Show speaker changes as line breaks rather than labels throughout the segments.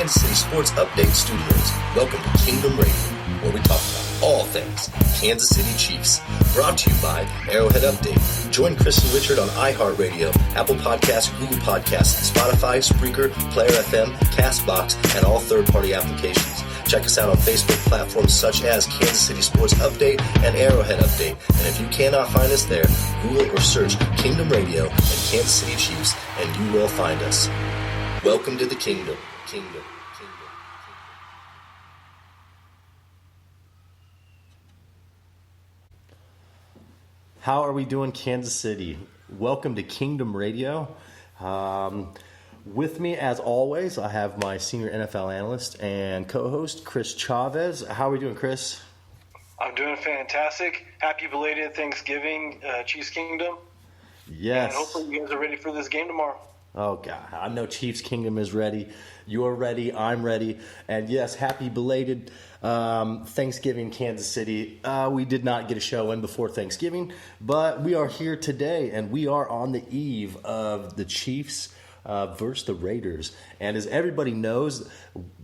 Kansas City Sports Update Studios. Welcome to Kingdom Radio, where we talk about all things Kansas City Chiefs. Brought to you by Arrowhead Update. Join Kris and Richard on iHeartRadio, Apple Podcasts, Google Podcasts, Spotify, Spreaker, Player FM, CastBox, and all third-party applications. Check us out on Facebook platforms such as Kansas City Sports Update and Arrowhead Update. And if you cannot find us there, Google or search Kingdom Radio and Kansas City Chiefs, and you will find us. Welcome to the Kingdom. Kingdom.
How are we doing, Kansas City? Welcome to Kingdom Radio. With me, as always, I have my senior NFL analyst and co-host, Kris Chavez. How are we doing, Kris?
I'm doing fantastic. Happy belated Thanksgiving, Chiefs Kingdom.
Yes.
And hopefully you guys are ready for this game tomorrow.
Oh, God. I know Chiefs Kingdom is ready. You're ready. I'm ready. And, yes, happy belated Thanksgiving, Kansas City. We did not get a show in before Thanksgiving, but we are here today, and we are on the eve of the Chiefs versus the Raiders. And as everybody knows,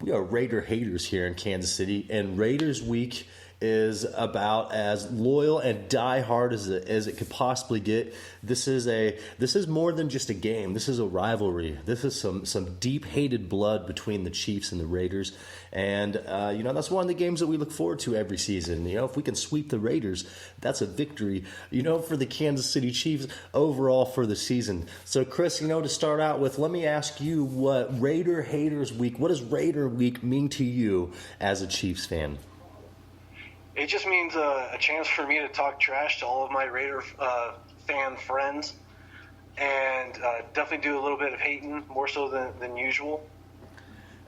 we are Raider haters here in Kansas City, and Raiders Week is about as loyal and diehard as it could possibly get. This is more than just a game. This is a rivalry. This is some deep-hated blood between the Chiefs and the Raiders. And, that's one of the games that we look forward to every season. If we can sweep the Raiders, that's a victory, for the Kansas City Chiefs overall for the season. So, Kris, to start out with, let me ask you what does Raider Week mean to you as a Chiefs fan?
It just means a chance for me to talk trash to all of my Raider fan friends and definitely do a little bit of hating, more so than usual.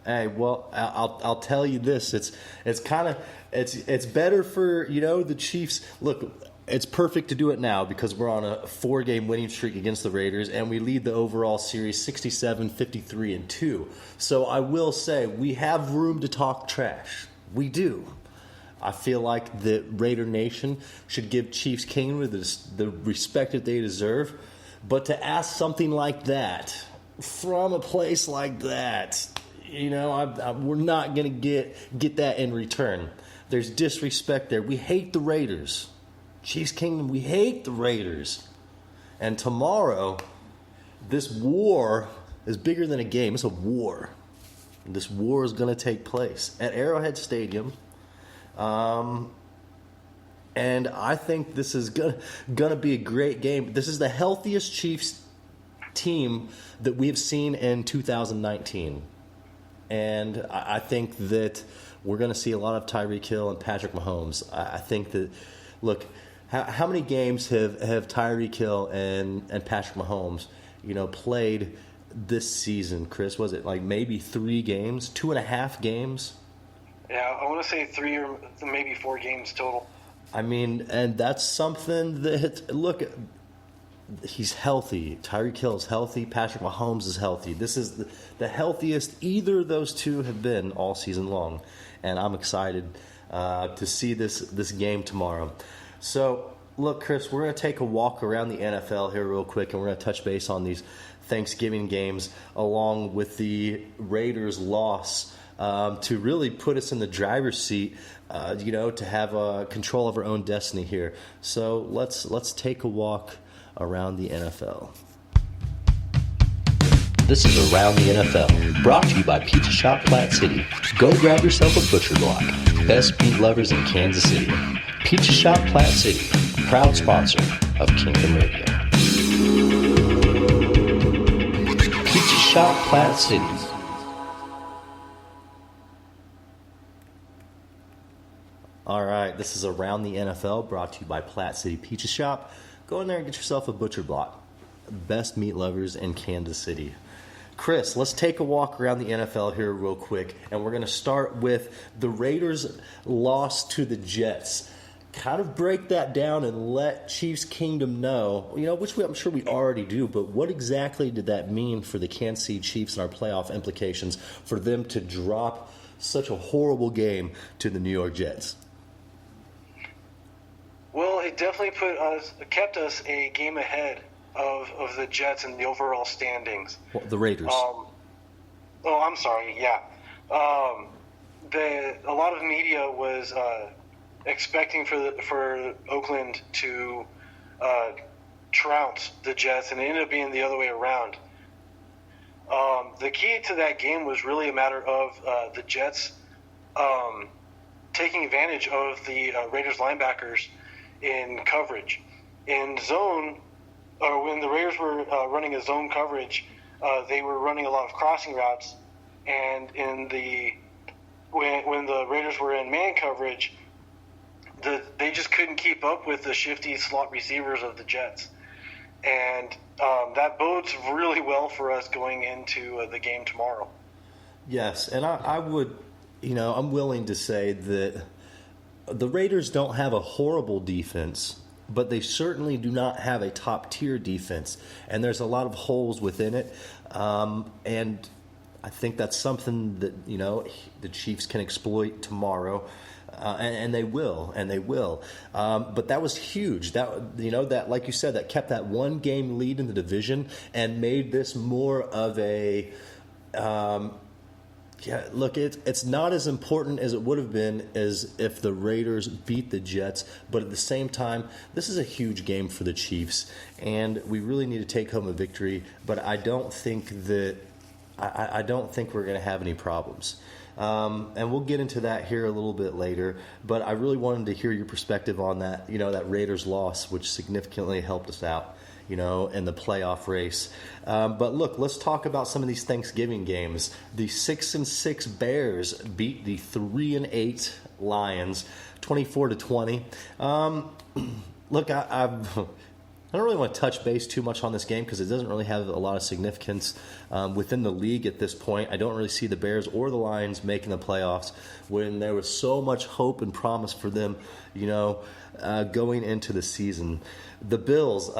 Hey, well, I'll tell you this. It's better for, the Chiefs. Look, it's perfect to do it now because we're on a 4-game winning streak against the Raiders, and we lead the overall series 67-53-2. So I will say we have room to talk trash. We do. I feel like the Raider Nation should give Chiefs Kingdom the respect that they deserve. But to ask something like that from a place like that, we're not going to get that in return. There's disrespect there. We hate the Raiders. Chiefs Kingdom, we hate the Raiders. And tomorrow, this war is bigger than a game. It's a war. And this war is going to take place at Arrowhead-Stadium. And I think this is gonna be a great game. This is the healthiest Chiefs team that we have seen in 2019. And I think that we're going to see a lot of Tyreek Hill and Patrick Mahomes. I think that, look, how many games have Tyreek Hill and Patrick Mahomes, played this season, Kris? Was it like maybe 3 games, 2.5 games?
Yeah, I want to say 3 or maybe 4 games total.
I mean, and that's something that, look, he's healthy. Tyreek Hill is healthy. Patrick Mahomes is healthy. This is the healthiest either of those two have been all season long. And I'm excited to see this game tomorrow. So, look, Kris, we're going to take a walk around the NFL here real quick, and we're going to touch base on these Thanksgiving games along with the Raiders' loss to really put us in the driver's seat, to have control of our own destiny here. So let's take a walk around the NFL.
This is Around the NFL, brought to you by Pizza Shop Plat City. Go grab yourself a butcher block. Best meat lovers in Kansas City. Pizza Shop Plat City, proud sponsor of Kingdom Radio. Pizza Shop Plat City.
All right, this is Around the NFL, brought to you by Plat City Pizza Shop. Go in there and get yourself a butcher block. Best meat lovers in Kansas City. Kris, let's take a walk around the NFL here real quick, and we're going to start with the Raiders' loss to the Jets. Kind of break that down and let Chiefs Kingdom know, which I'm sure we already do, but what exactly did that mean for the Kansas City Chiefs and our playoff implications for them to drop such a horrible game to the New York Jets?
Well, it definitely kept us a game ahead of the Jets in the overall standings.
Well, the Raiders.
I'm sorry, yeah. A lot of media was expecting for Oakland to trounce the Jets, and it ended up being the other way around. The key to that game was really a matter of the Jets taking advantage of the Raiders linebackers in coverage. In zone, or when the Raiders were running a zone coverage, they were running a lot of crossing routes, and when the Raiders were in man coverage, they just couldn't keep up with the shifty slot receivers of the Jets. And that bodes really well for us going into the game tomorrow.
Yes, and I would, I'm willing to say that the Raiders don't have a horrible defense, but they certainly do not have a top-tier defense, and there's a lot of holes within it. And I think that's something that, the Chiefs can exploit tomorrow. And they will. But that was huge. That like you said, that kept that one game lead in the division and made this more of a. Look, it's not as important as it would have been as if the Raiders beat the Jets, but at the same time, this is a huge game for the Chiefs, and we really need to take home a victory. But I don't think we're going to have any problems. And we'll get into that here a little bit later, but I really wanted to hear your perspective on that, that Raiders loss, which significantly helped us out, in the playoff race. But look, let's talk about some of these Thanksgiving games. The 6-6 Bears beat the 3-8 Lions, 24-20. Look, I don't really want to touch base too much on this game because it doesn't really have a lot of significance within the league at this point. I don't really see the Bears or the Lions making the playoffs when there was so much hope and promise for them, going into the season. The Bills,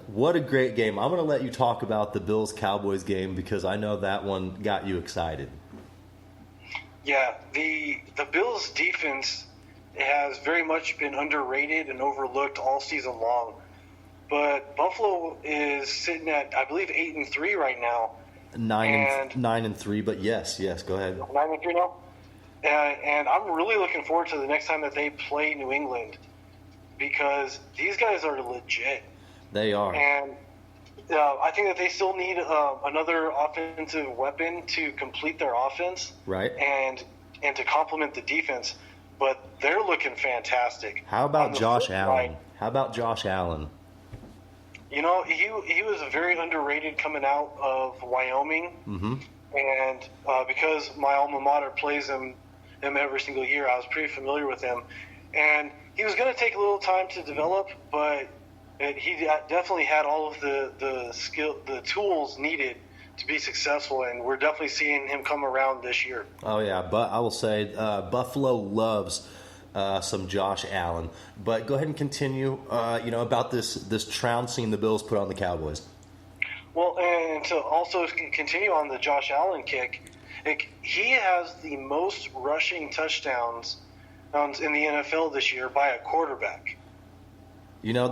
what a great game. I'm going to let you talk about the Bills-Cowboys game because I know that one got you excited.
Yeah, the Bills' defense has very much been underrated and overlooked all season long. But Buffalo is sitting at, I believe, 8-3 right now.
9-3, but yes, go ahead.
9-3 now, and I'm really looking forward to the next time that they play New England because these guys are legit.
They are,
and I think that they still need another offensive weapon to complete their offense,
right?
And to complement the defense. But they're looking fantastic.
How about Josh Allen?
He was very underrated coming out of Wyoming, and because my alma mater plays him every single year, I was pretty familiar with him. And he was going to take a little time to develop, but he definitely had all of the tools needed to be successful, and we're definitely seeing him come around this year.
Oh yeah, but I will say Buffalo loves some Josh Allen. But go ahead and continue, about this trouncing the Bills put on the Cowboys. Well,
and to also continue on the Josh Allen kick, he has the most rushing touchdowns in the NFL this year by a quarterback.
Go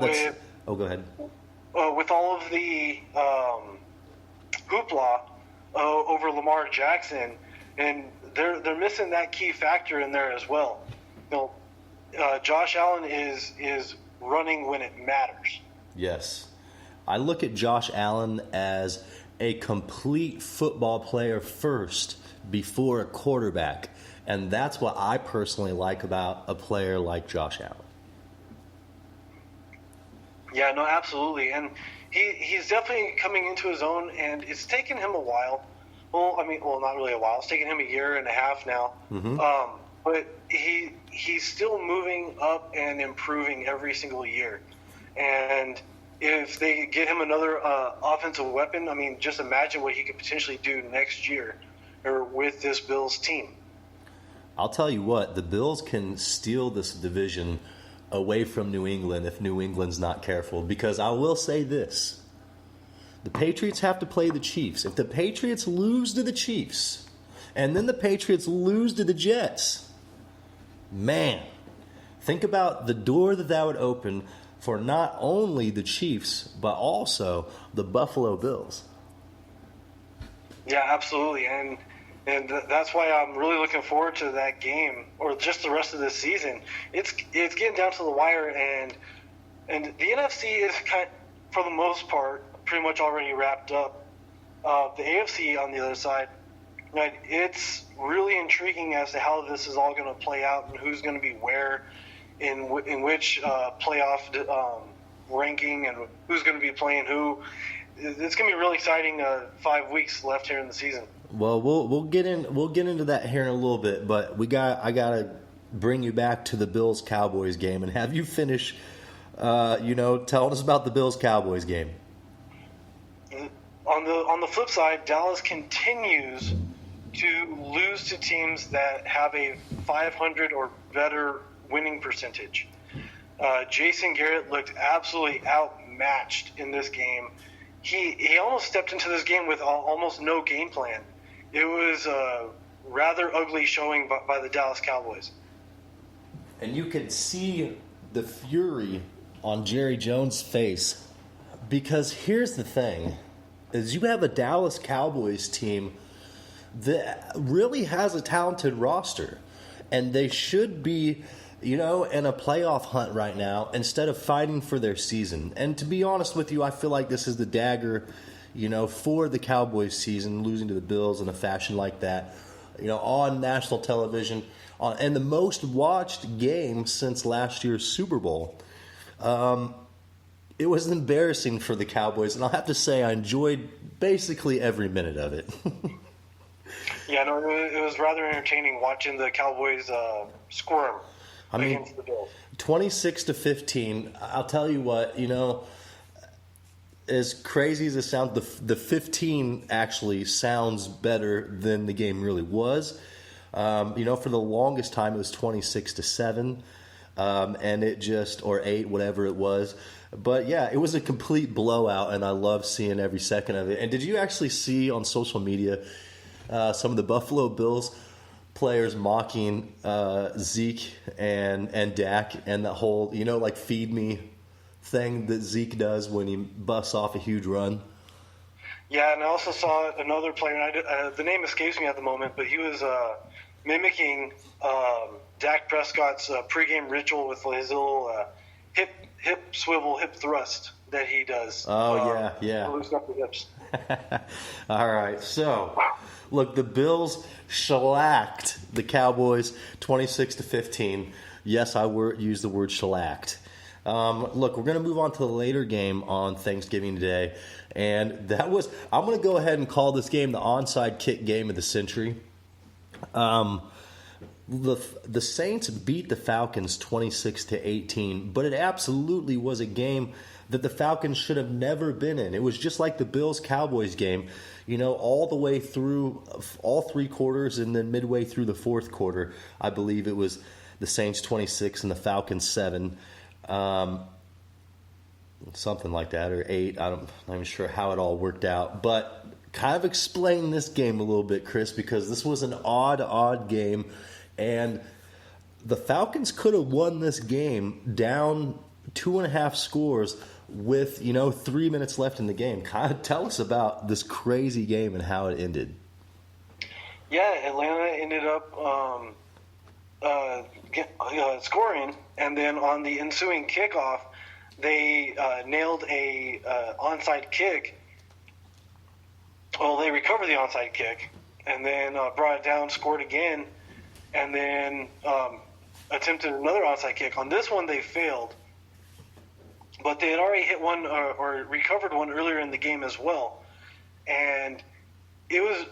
ahead.
With all of the hoopla over Lamar Jackson, and they're missing that key factor in there as well. Josh Allen is running when it matters.
Yes. I look at Josh Allen as a complete football player first before a quarterback. And that's what I personally like about a player like Josh Allen.
Yeah, no, absolutely. And he's definitely coming into his own, and it's taken him a while. Well, not really a while. It's taken him a year and a half now. But he's still moving up and improving every single year. And if they get him another offensive weapon, just imagine what he could potentially do next year or with this Bills team.
I'll tell you what, the Bills can steal this division away from New England if New England's not careful. Because I will say this, the Patriots have to play the Chiefs. If the Patriots lose to the Chiefs and then the Patriots lose to the Jets, man, think about the door that would open for not only the Chiefs, but also the Buffalo Bills.
Yeah, absolutely. And And that's why I'm really looking forward to that game, or just the rest of this season. It's getting down to the wire, and the NFC is for the most part, pretty much already wrapped up. The AFC on the other side, right? It's really intriguing as to how this is all going to play out and who's going to be where in which playoff ranking and who's going to be playing who. It's going to be really exciting. 5 weeks left here in the season.
Well, we'll get into that here in a little bit, but I gotta bring you back to the Bills-Cowboys game and have you finish, telling us about the Bills-Cowboys game.
On the flip side, Dallas continues to lose to teams that have a 500 or better winning percentage. Jason Garrett looked absolutely outmatched in this game. He almost stepped into this game with almost no game plan. It was a rather ugly showing by the Dallas Cowboys.
And you could see the fury on Jerry Jones' face, because here's the thing, is you have a Dallas Cowboys team that really has a talented roster, and they should be, in a playoff hunt right now instead of fighting for their season. And to be honest with you, I feel like this is the dagger, for the Cowboys season, losing to the Bills in a fashion like that, on national television, and the most watched game since last year's Super Bowl. It was embarrassing for the Cowboys, and I'll have to say I enjoyed basically every minute of it.
Yeah, no, it was rather entertaining watching the Cowboys squirm against the Bills. 26-15.
I'll tell you what, as crazy as it sounds, the 15 actually sounds better than the game really was. For the longest time it was 26-7, and it just, or 8, whatever it was. But yeah, it was a complete blowout, and I love seeing every second of it. And did you actually see on social media some of the Buffalo Bills players mocking Zeke and Dak and the whole, feed me thing that Zeke does when he busts off a huge run?
Yeah, and I also saw another player, and the name escapes me at the moment, but he was mimicking Dak Prescott's pregame ritual with his little hip swivel, hip thrust that he does.
Oh, yeah.
Loosen up the hips.
All right, so look, the Bills shellacked the Cowboys 26-15. Yes, I used the word shellacked. Look, we're going to move on to the later game on Thanksgiving Day, and I'm going to go ahead and call this game the onside kick game of the century. The Saints beat the Falcons 26-18, but it absolutely was a game that the Falcons should have never been in. It was just like the Bills-Cowboys game, all the way through all 3 quarters, and then midway through the 4th quarter, I believe it was the Saints 26 and the Falcons 7. Something like that, or 8. I'm not even sure how it all worked out, but kind of explain this game a little bit, Chris, because this was an odd game, and the Falcons could have won this game down 2.5 scores with 3 minutes left in the game. Kind of tell us about this crazy game and how it ended.
Yeah, Atlanta ended up scoring, and then on the ensuing kickoff, they nailed a onside kick. Well, they recovered the onside kick, and then brought it down, scored again, and then attempted another onside kick. On this one, they failed, but they had already hit one or recovered one earlier in the game as well, and it was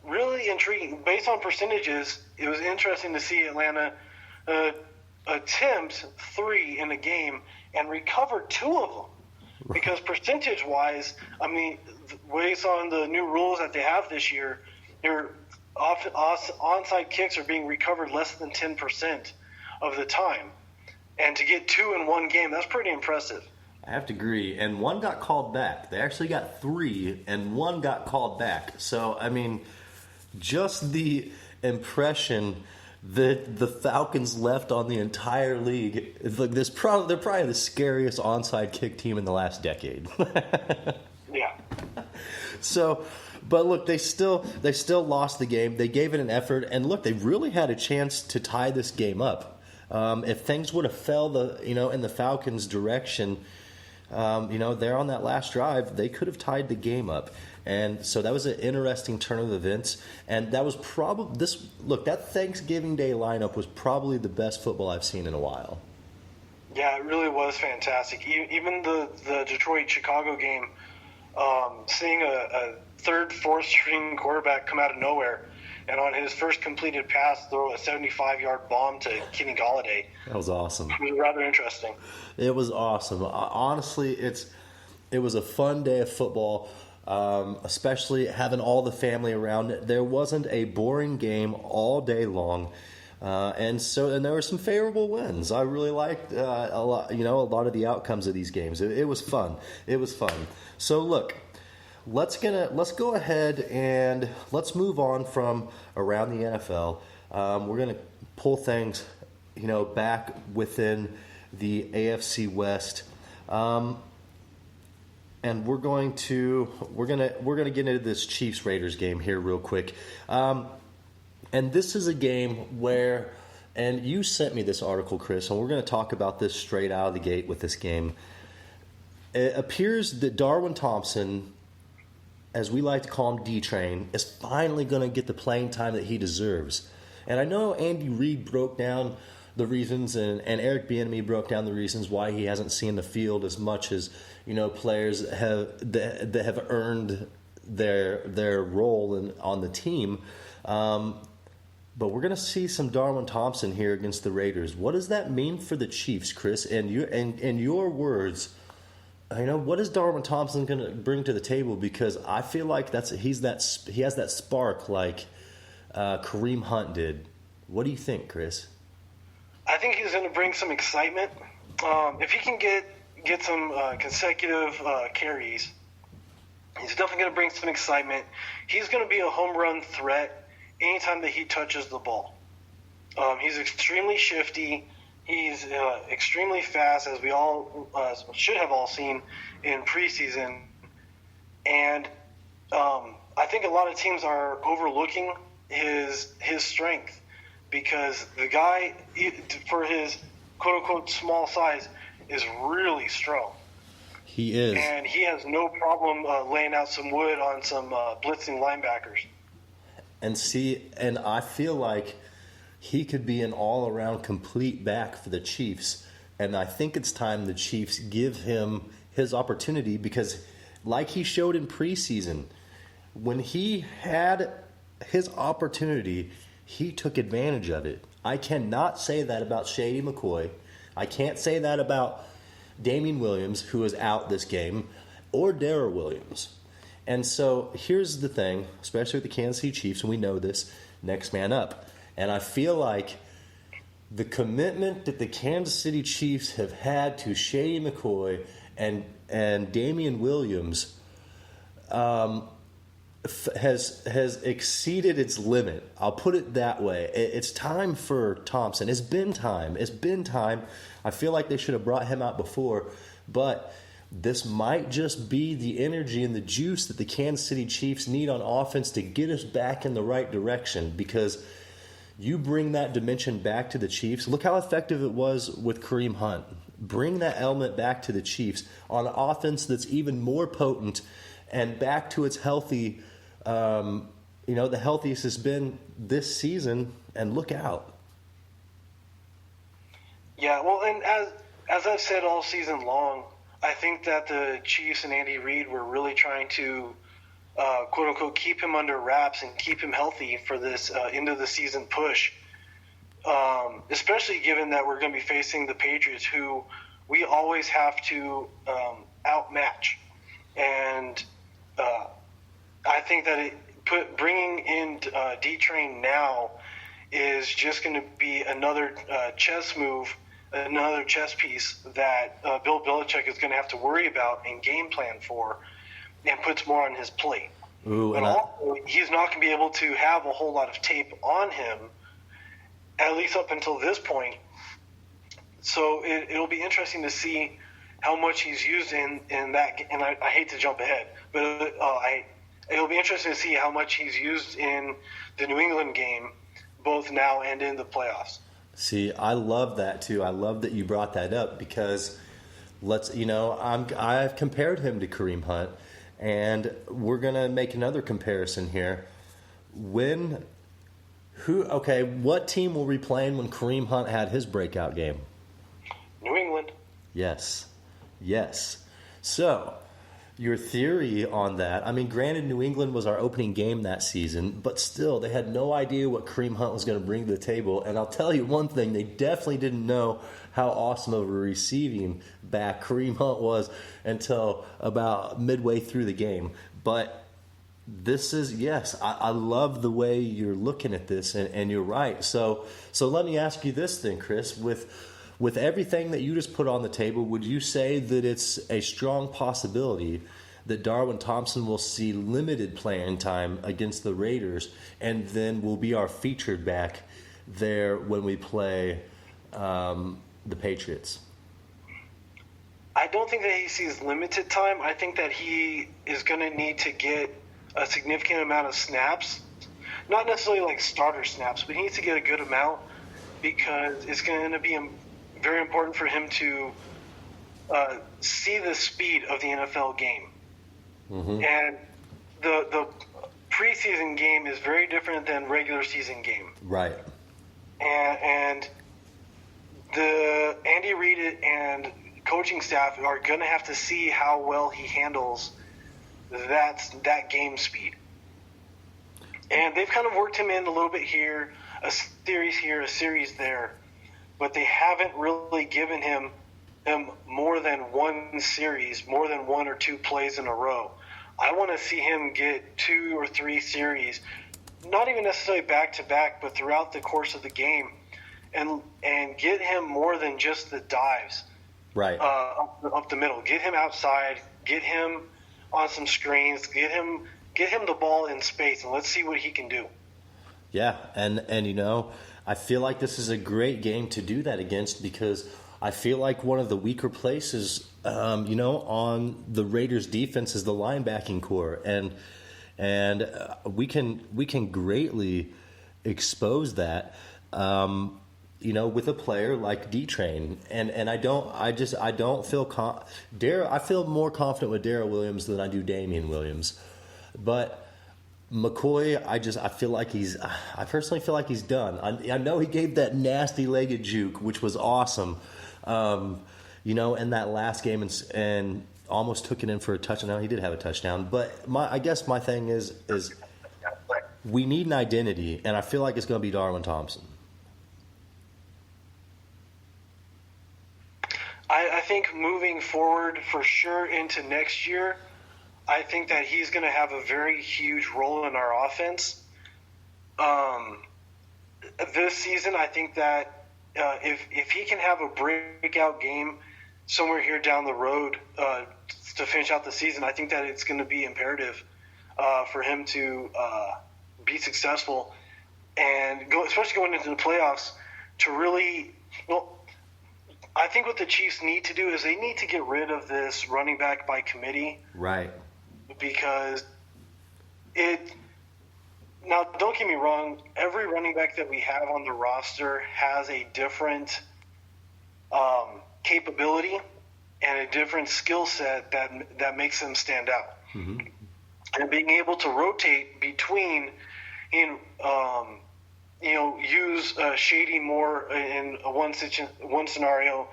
really intriguing. Based on percentages, it was interesting to see Atlanta attempt 3 in a game and recover 2 of them. Because percentage-wise, based on the new rules that they have this year, their onside kicks are being recovered less than 10% of the time. And to get 2 in one game, that's pretty impressive.
I have to agree. And 1 got called back. They actually got 3, and 1 got called back. So, just the impression that the Falcons left on the entire league, they're probably the scariest onside kick team in the last decade.
Yeah.
So, But look, they still lost the game. They gave it an effort, and look, they really had a chance to tie this game up. If things would have fell in the Falcons' direction, there on that last drive, they could have tied the game up. And so that was an interesting turn of events. And that was that Thanksgiving Day lineup was probably the best football I've seen in a while.
Yeah, it really was fantastic. Even the Detroit-Chicago game, seeing a third, fourth string quarterback come out of nowhere and on his first completed pass throw a 75-yard bomb to Kenny Golladay.
That was awesome.
It was rather interesting.
It was awesome. Honestly, it was a fun day of football, especially having all the family around. There wasn't a boring game all day long. And there were some favorable wins. I really liked a lot of the outcomes of these games. It was fun. It was fun. So look, let's go ahead and let's move on from around the NFL. We're gonna pull things, back within the AFC West, and we're gonna get into this Chiefs Raiders game here real quick. And this is a game where, and you sent me this article, Kris, and we're going to talk about this straight out of the gate with this game. It appears that Darwin Thompson, as we like to call him D-Train, is finally going to get the playing time that he deserves. And I know Andy Reid broke down the reasons, and Eric Bieniemy broke down the reasons why he hasn't seen the field as much as players that have earned their role on the team. But we're going to see some Darwin Thompson here against the Raiders. What does that mean for the Chiefs, Kris? And in your words, what is Darwin Thompson going to bring to the table? Because I feel like he has that spark like Kareem Hunt did. What do you think, Kris?
I think he's going to bring some excitement. If he can get some consecutive carries, he's definitely going to bring some excitement. He's going to be a home run threat anytime that he touches the ball. He's extremely shifty. He's extremely fast, as we all should have all seen in preseason. And I think a lot of teams are overlooking his strength because the guy, for his quote-unquote small size, is really strong.
He is.
And he has no problem laying out some wood on some blitzing linebackers.
And I feel like he could be an all-around complete back for the Chiefs. And I think it's time the Chiefs give him his opportunity because, like he showed in preseason, when he had his opportunity, he took advantage of it. I cannot say that about Shady McCoy. I can't say that about Damian Williams, who is out this game, or Darrell Williams. And so here's the thing, especially with the Kansas City Chiefs, and we know this, next man up. And I feel like the commitment that the Kansas City Chiefs have had to Shady McCoy and Damian Williams has exceeded its limit. I'll put it that way. It's time for Thompson. It's been time. I feel like they should have brought him out before, but this might just be the energy and the juice that the Kansas City Chiefs need on offense to get us back in the right direction, because you bring that dimension back to the Chiefs. Look how effective it was with Kareem Hunt. Bring that element back to the Chiefs on an offense that's even more potent and back to its healthy, the healthiest it's been this season, and look out.
Yeah, well, and as I've said all season long, I think that the Chiefs and Andy Reid were really trying to, quote-unquote, keep him under wraps and keep him healthy for this end-of-the-season push, especially given that we're going to be facing the Patriots, who we always have to outmatch. And I think that bringing in D-Train now is just going to be another chess move, another chess piece that Bill Belichick is going to have to worry about and game plan for, and puts more on his plate.
Ooh,
and also, he's not going to be able to have a whole lot of tape on him, at least up until this point. So it'll be interesting to see how much he's used in that. And I hate to jump ahead, but it'll be interesting to see how much he's used in the New England game, both now and in the playoffs.
See, I love that too. I love that you brought that up because I've compared him to Kareem Hunt, and we're gonna make another comparison here. What team were we playing when Kareem Hunt had his breakout game?
New England.
Yes. So, your theory on that, I mean, granted, New England was our opening game that season, but still, they had no idea what Kareem Hunt was going to bring to the table. And I'll tell you one thing, they definitely didn't know how awesome of a receiving back Kareem Hunt was until about midway through the game. But this is, yes, I love the way you're looking at this, and you're right. So let me ask you this then, Kris. With everything that you just put on the table, would you say that it's a strong possibility that Darwin Thompson will see limited playing time against the Raiders and then will be our featured back there when we play the Patriots?
I don't think that he sees limited time. I think that he is going to need to get a significant amount of snaps. Not necessarily like starter snaps, but he needs to get a good amount because it's going to be very important for him to see the speed of the NFL game. Mm-hmm. And the preseason game is very different than regular season game.
Right.
And the Andy Reid and coaching staff are going to have to see how well he handles that game speed. And they've kind of worked him in a little bit here, a series there, but they haven't really given him more than one series, more than one or two plays in a row. I want to see him get 2 or 3 series, not even necessarily back-to-back, but throughout the course of the game, and get him more than just the dives
right
up the middle. Get him outside, get him on some screens, get him the ball in space, and let's see what he can do.
Yeah, and I feel like this is a great game to do that against because I feel like one of the weaker places, on the Raiders' defense is the linebacking core, and we can greatly expose that, with a player like D-Train, and I don't feel I feel more confident with Darrell Williams than I do Damian Williams, but McCoy, I personally feel like he's done. I know he gave that nasty legged juke, which was awesome, in that last game and almost took it in for a touchdown. He did have a touchdown, but I guess my thing is we need an identity, and I feel like it's going to be Darwin Thompson.
I think moving forward for sure into next year, I think that he's going to have a very huge role in our offense. This season, I think that if he can have a breakout game somewhere here down the road to finish out the season, I think that it's going to be imperative for him to be successful and especially going into the playoffs, to really I think what the Chiefs need to do is they need to get rid of this running back by committee.
Right.
Because now don't get me wrong, every running back that we have on the roster has a different capability and a different skill set that makes them stand out. Mm-hmm. And being able to rotate between use Shady more in one scenario,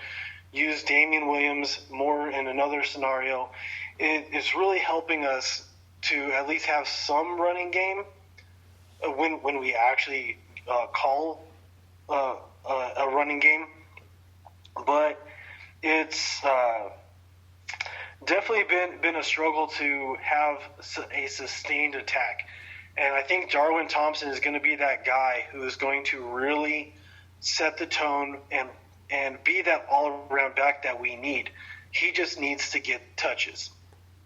use Damian Williams more in another scenario. It's really helping us to at least have some running game when we actually call a running game. But it's definitely been a struggle to have a sustained attack. And I think Darwin Thompson is going to be that guy who is going to really set the tone and be that all-around back that we need. He just needs to get touches.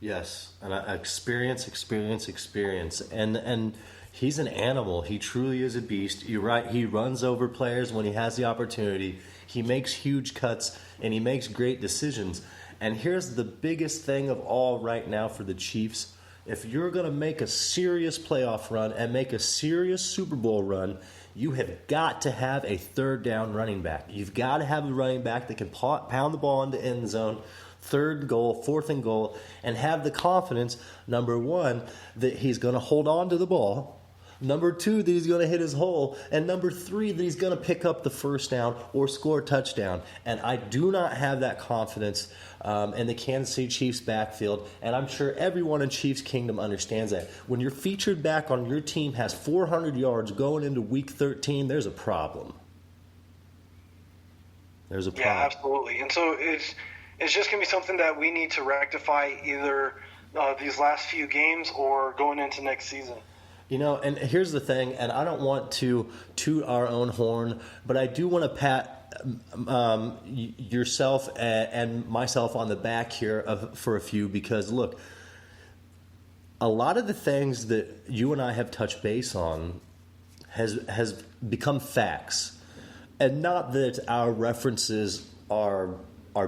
Yes, and experience. And he's an animal. He truly is a beast. You're right. He runs over players when he has the opportunity. He makes huge cuts, and he makes great decisions. And here's the biggest thing of all right now for the Chiefs if you're going to make a serious playoff run and make a serious Super Bowl run, you have got to have a third down running back. You've got to have a running back that can pound the ball in the end zone, third and goal, fourth and goal, and have the confidence, number one, that he's going to hold on to the ball, number two, that he's going to hit his hole, and number three, that he's going to pick up the first down or score a touchdown. And I do not have that confidence in the Kansas City Chiefs backfield, and I'm sure everyone in Chiefs Kingdom understands that. When your featured back on your team has 400 yards going into Week 13, there's a problem. There's a problem.
Yeah, absolutely. And so it's just going to be something that we need to rectify either these last few games or going into next season.
You know, and here's the thing, and I don't want to toot our own horn, but I do want to pat yourself and myself on the back here for a few, because, look, a lot of the things that you and I have touched base on has become facts. And not that our references are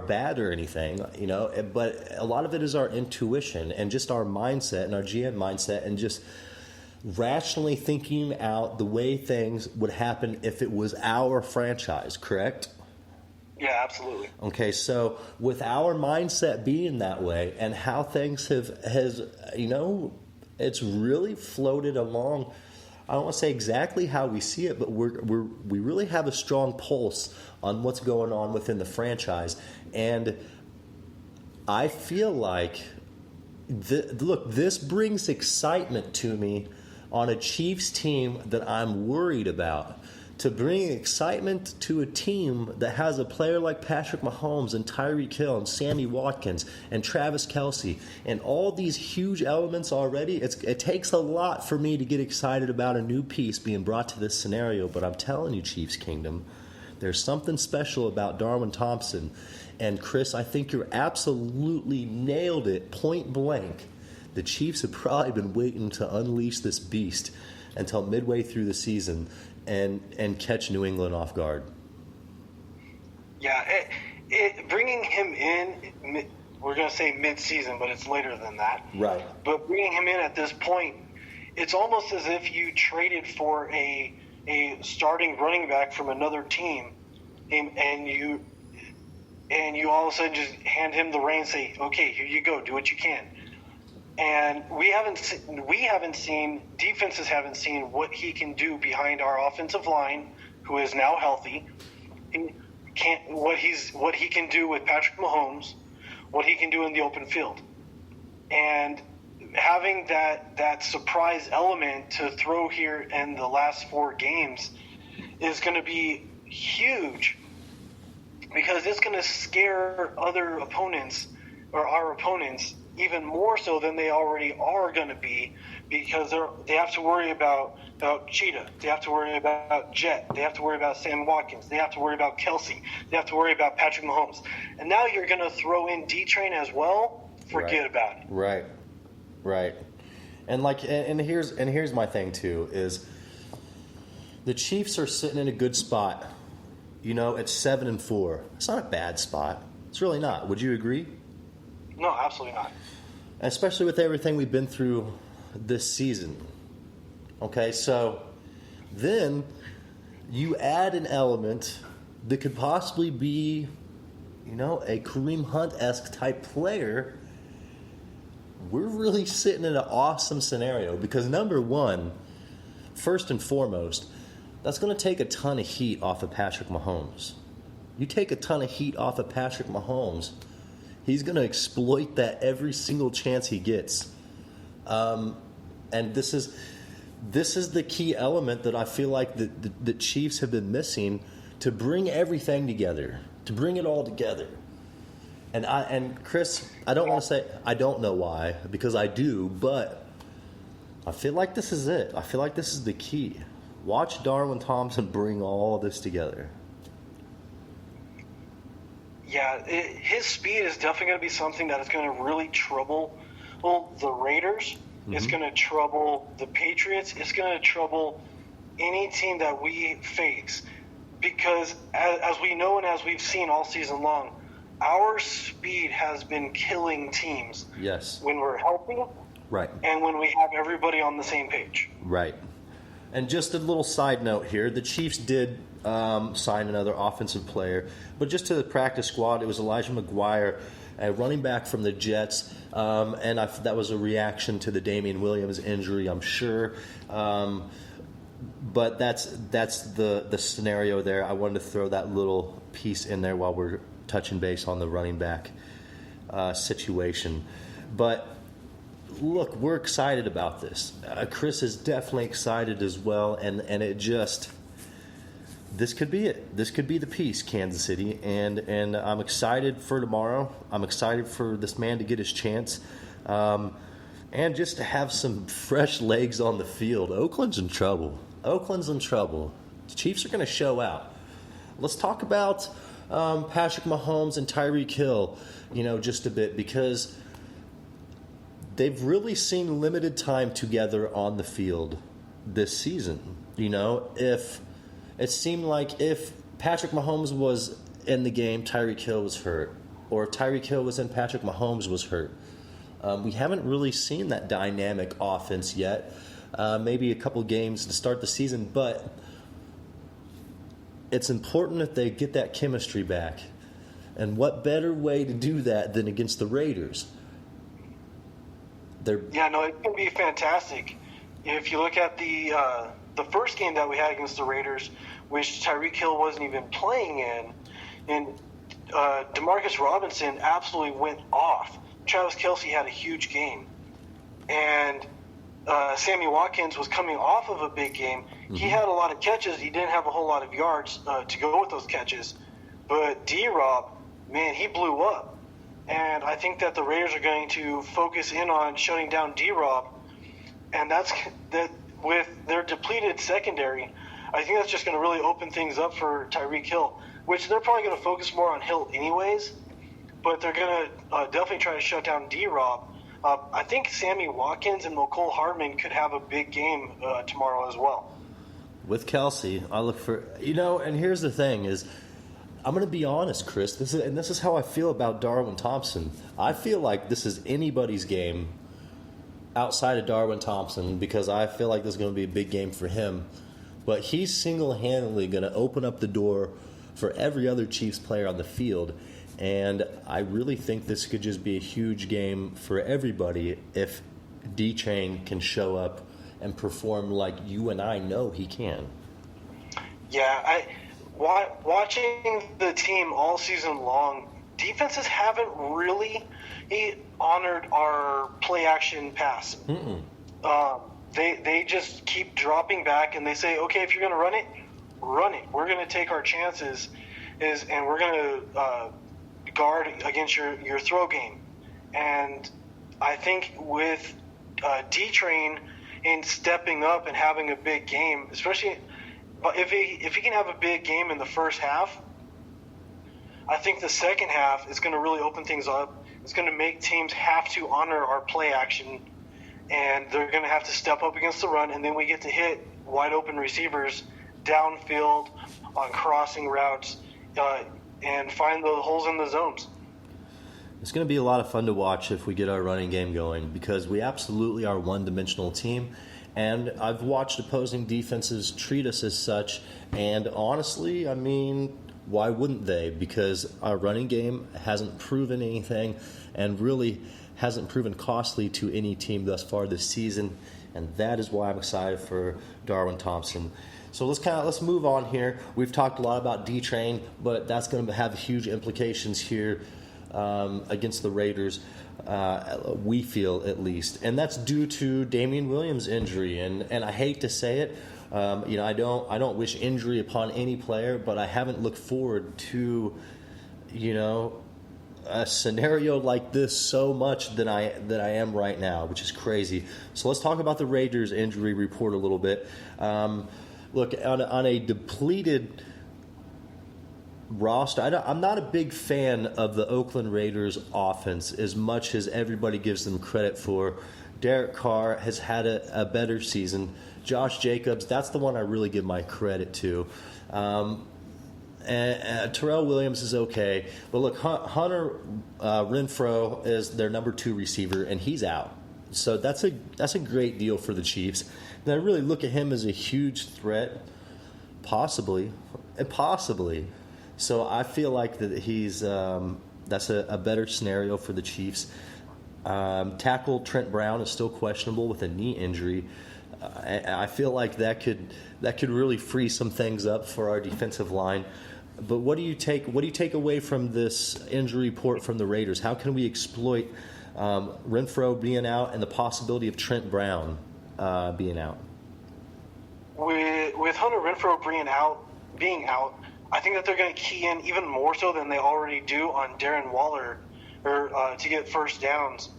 bad or anything, you know, but a lot of it is our intuition and just our mindset and our GM mindset and just rationally thinking out the way things would happen if it was our franchise, correct?
Yeah, absolutely.
Okay, so with our mindset being that way and how things has you know, it's really floated along. I don't want to say exactly how we see it, but we really have a strong pulse on what's going on within the franchise. And I feel like, look, this brings excitement to me on a Chiefs team that I'm worried about. To bring excitement to a team that has a player like Patrick Mahomes and Tyreek Hill and Sammy Watkins and Travis Kelce and all these huge elements already, it takes a lot for me to get excited about a new piece being brought to this scenario. But I'm telling you, Chiefs Kingdom, there's something special about Darwin Thompson. And Kris, I think you're absolutely nailed it, point blank. The Chiefs have probably been waiting to unleash this beast until midway through the season and catch New England off guard.
Yeah, bringing him in, we're going to say mid-season, but it's later than that.
Right.
But bringing him in at this point, it's almost as if you traded for a starting running back from another team, and you all of a sudden just hand him the reins, say, okay, here you go, do what you can. And defenses haven't seen what he can do behind our offensive line, who is now healthy. What he can do with Patrick Mahomes, what he can do in the open field. And having that surprise element to throw here in the last 4 games is going to be huge, because it's going to scare other opponents, or our opponents, even more so than they already are going to be, because they have to worry about Cheetah, they have to worry about Jet, they have to worry about Sam Watkins, they have to worry about Kelce, they have to worry about Patrick Mahomes, and now you're going to throw in D-Train as well. Forget about it.
Right. And here's my thing too, is the Chiefs are sitting in a good spot. You know, at 7-4. It's not a bad spot. It's really not. Would you agree?
No, absolutely not.
Especially with everything we've been through this season. Okay, so then you add an element that could possibly be, you know, a Kareem Hunt-esque type player. We're really sitting in an awesome scenario, because number one, first and foremost, that's going to take a ton of heat off of Patrick Mahomes. You take a ton of heat off of Patrick Mahomes, he's going to exploit that every single chance he gets. And this is the key element that I feel like the Chiefs have been missing to bring everything together, to bring it all together. And Kris, I don't want to say I don't know why, because I do, but I feel like this is it. I feel like this is the key. Watch Darwin Thompson bring all this together.
Yeah, his speed is definitely going to be something that is going to really trouble the Raiders. Mm-hmm. It's going to trouble the Patriots. It's going to trouble any team that we face. Because as we know and as we've seen all season long, our speed has been killing teams.
Yes.
When we're healthy,
Right.
and when we have everybody on the same page.
Right. And just a little side note here, the Chiefs did sign another offensive player, but just to the practice squad, it was Elijah McGuire, a running back from the Jets, and that was a reaction to the Damian Williams injury, I'm sure. But that's the scenario there. I wanted to throw that little piece in there while we're touching base on the running back situation. But look, we're excited about this. Kris is definitely excited as well, and it just, this could be it. This could be the piece, Kansas City, and I'm excited for tomorrow. I'm excited for this man to get his chance, and just to have some fresh legs on the field. Oakland's in trouble. The Chiefs are going to show out. Let's talk about Patrick Mahomes and Tyreek Hill, just a bit, because they've really seen limited time together on the field this season. If it seemed like if Patrick Mahomes was in the game, Tyreek Hill was hurt, or if Tyreek Hill was in, Patrick Mahomes was hurt. We haven't really seen that dynamic offense yet. Maybe a couple games to start the season, but it's important that they get that chemistry back. And what better way to do that than against the Raiders?
It's going to be fantastic. If you look at the first game that we had against the Raiders, which Tyreek Hill wasn't even playing in, and Demarcus Robinson absolutely went off. Travis Kelce had a huge game. And Sammy Watkins was coming off of a big game. Mm-hmm. He had a lot of catches. He didn't have a whole lot of yards to go with those catches. But D-Rob, man, he blew up. And I think that the Raiders are going to focus in on shutting down D-Rob. And that with their depleted secondary, I think that's just going to really open things up for Tyreek Hill, which they're probably going to focus more on Hill anyways. But they're going to definitely try to shut down D-Rob. I think Sammy Watkins and Mecole Hardman could have a big game tomorrow as well.
With Kelce, I look for, and here's the thing is, I'm going to be honest, Kris. This is how I feel about Darwin Thompson. I feel like this is anybody's game outside of Darwin Thompson, because I feel like this is going to be a big game for him. But he's single-handedly going to open up the door for every other Chiefs player on the field. And I really think this could just be a huge game for everybody if D-Chain can show up and perform like you and I know he can.
Yeah, watching the team all season long, defenses haven't really honored our play-action pass. They just keep dropping back, and they say, okay, if you're going to run it, run it. We're going to take our chances, and we're going to guard against your throw game. And I think with D-Train in stepping up and having a big game, especially if he can have a big game in the first half, I think the second half is going to really open things up. It's going to make teams have to honor our play action, and they're going to have to step up against the run, and then we get to hit wide open receivers downfield on crossing routes and find the holes in the zones.
It's going to be a lot of fun to watch if we get our running game going, because we absolutely are a one-dimensional team. And I've watched opposing defenses treat us as such, and honestly, I mean, why wouldn't they? Because our running game hasn't proven anything and really hasn't proven costly to any team thus far this season, and that is why I'm excited for Darwin Thompson. So let's move on here. We've talked a lot about D-Train, but that's going to have huge implications here against the Raiders, we feel at least. And that's due to Damian Williams' injury. And I hate to say it, I don't wish injury upon any player, but I haven't looked forward to, a scenario like this so much than I am right now, which is crazy. So let's talk about the Raiders' injury report a little bit. Look, on a depleted roster, I'm not a big fan of the Oakland Raiders offense as much as everybody gives them credit for. Derek Carr has had a better season. Josh Jacobs, that's the one I really give my credit to. And Terrell Williams is okay. But look, Hunter Renfrow is their number 2 receiver, and he's out. So that's a great deal for the Chiefs. And I really look at him as a huge threat, possibly. So I feel like that he's that's a better scenario for the Chiefs. Tackle Trent Brown is still questionable with a knee injury. I feel like that could really free some things up for our defensive line. But what do you take away from this injury report from the Raiders? How can we exploit Renfro being out and the possibility of Trent Brown being out?
With Hunter Renfro being out, I think that they're going to key in even more so than they already do on Darren Waller to get first downs.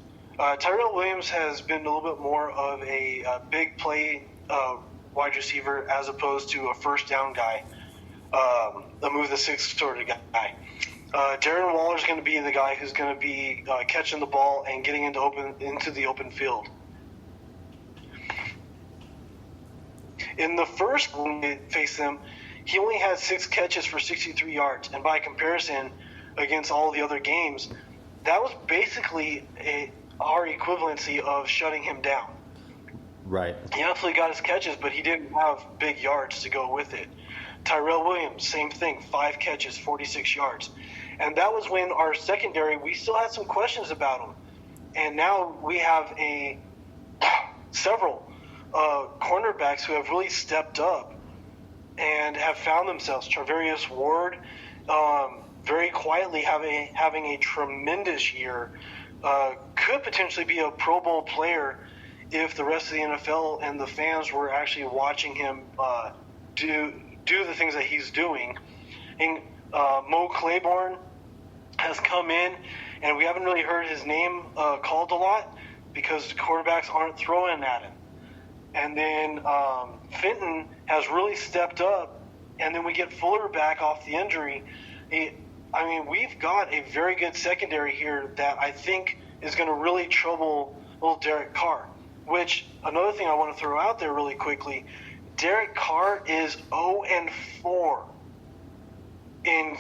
Tyrell Williams has been a little bit more of a big play wide receiver as opposed to a first down guy, a move the six sort of guy. Darren Waller is going to be the guy who's going to be catching the ball and getting into the open field. In the first one we faced them, he only had 6 catches for 63 yards, and by comparison, against all the other games, that was basically our equivalency of shutting him down.
Right.
He absolutely got his catches, but he didn't have big yards to go with it. Tyrell Williams, same thing, 5 catches, 46 yards. And that was when our secondary, we still had some questions about him. And now we have several cornerbacks who have really stepped up and have found themselves. Charvarius Ward, very quietly having a tremendous year, could potentially be a Pro Bowl player if the rest of the NFL and the fans were actually watching him do the things that he's doing. And Mo Claiborne has come in, and we haven't really heard his name called a lot because the quarterbacks aren't throwing at him. And then Fenton has really stepped up, and then we get Fuller back off the injury. We've got a very good secondary here that I think is going to really trouble little Derek Carr, which another thing I want to throw out there really quickly, Derek Carr is 0-4 in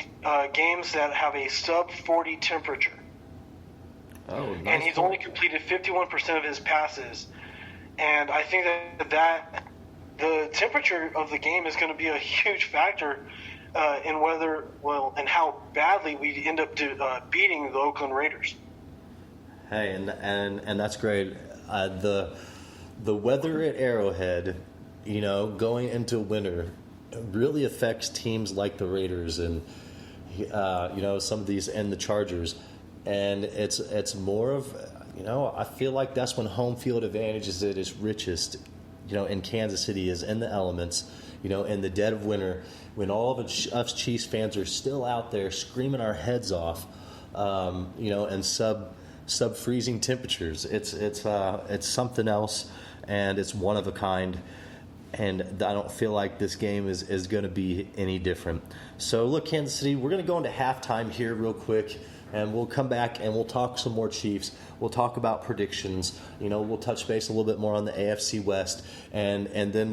games that have a sub-40 temperature.
Oh, nice.
And he's only completed 51% of his passes. And I think that the temperature of the game is going to be a huge factor in and how badly we end up beating the Oakland Raiders.
Hey, and that's great. The weather at Arrowhead, going into winter, really affects teams like the Raiders and some of these and the Chargers, and it's more of I feel like that's when home field advantage is at its richest. In Kansas City is in the elements. In the dead of winter, when all of us Chiefs fans are still out there screaming our heads off, and sub-freezing temperatures. It's something else, and it's one of a kind. And I don't feel like this game is going to be any different. So, look, Kansas City, we're going to go into halftime here real quick, and we'll come back and we'll talk some more Chiefs. We'll talk about predictions. We'll touch base a little bit more on the AFC West, and then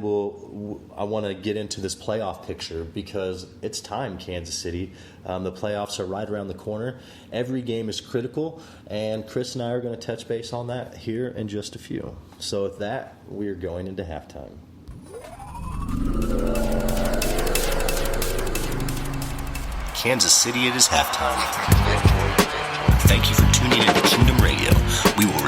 I want to get into this playoff picture because it's time, Kansas City. The playoffs are right around the corner. Every game is critical, and Kris and I are going to touch base on that here in just a few. So with that, we are going into halftime.
Kansas City, it is halftime. Thank you for tuning in to Kingdom Radio. We will